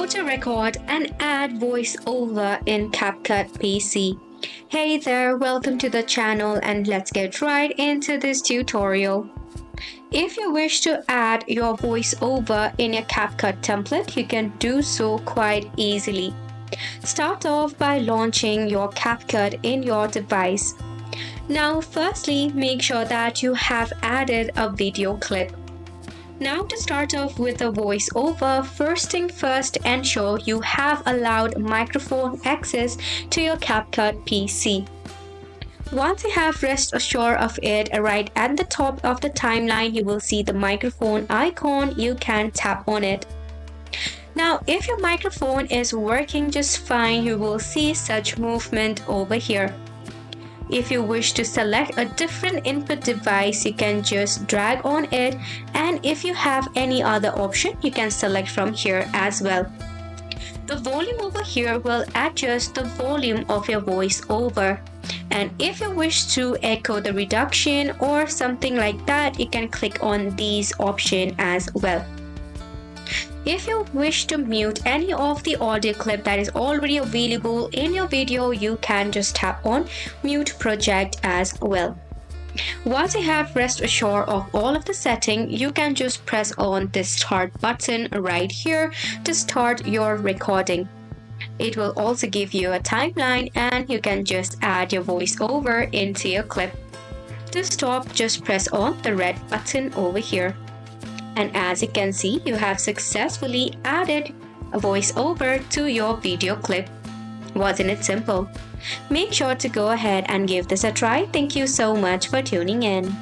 How to record and add voiceover in CapCut PC. Hey there, welcome to the channel and let's get right into this tutorial. If you wish to add your voiceover in your CapCut template, you can do so quite easily. Start off by launching your CapCut in your device. Now, firstly, make sure that you have added a video clip. Now to start off with a voiceover, first thing first, ensure you have allowed microphone access to your CapCut PC. Once you have rest assured of it, right at the top of the timeline you will see the microphone icon. You can tap on it. Now if your microphone is working just fine, you will see such movement over here. If you wish to select a different input device, you can just drag on it, and if you have any other option, you can select from here as well. The volume over here will adjust the volume of your voiceover, and if you wish to echo the reduction or something like that, you can click on these options as well. If you wish to mute any of the audio clip that is already available in your video, you can just tap on mute project as well. Once you have rest assured of all of the setting, you can just press on this start button right here to start your recording. It will also give you a timeline and you can just add your voiceover into your clip. To stop, just press on the red button over here. And as you can see, you have successfully added a voiceover to your video clip. Wasn't it simple? Make sure to go ahead and give this a try. Thank you so much for tuning in.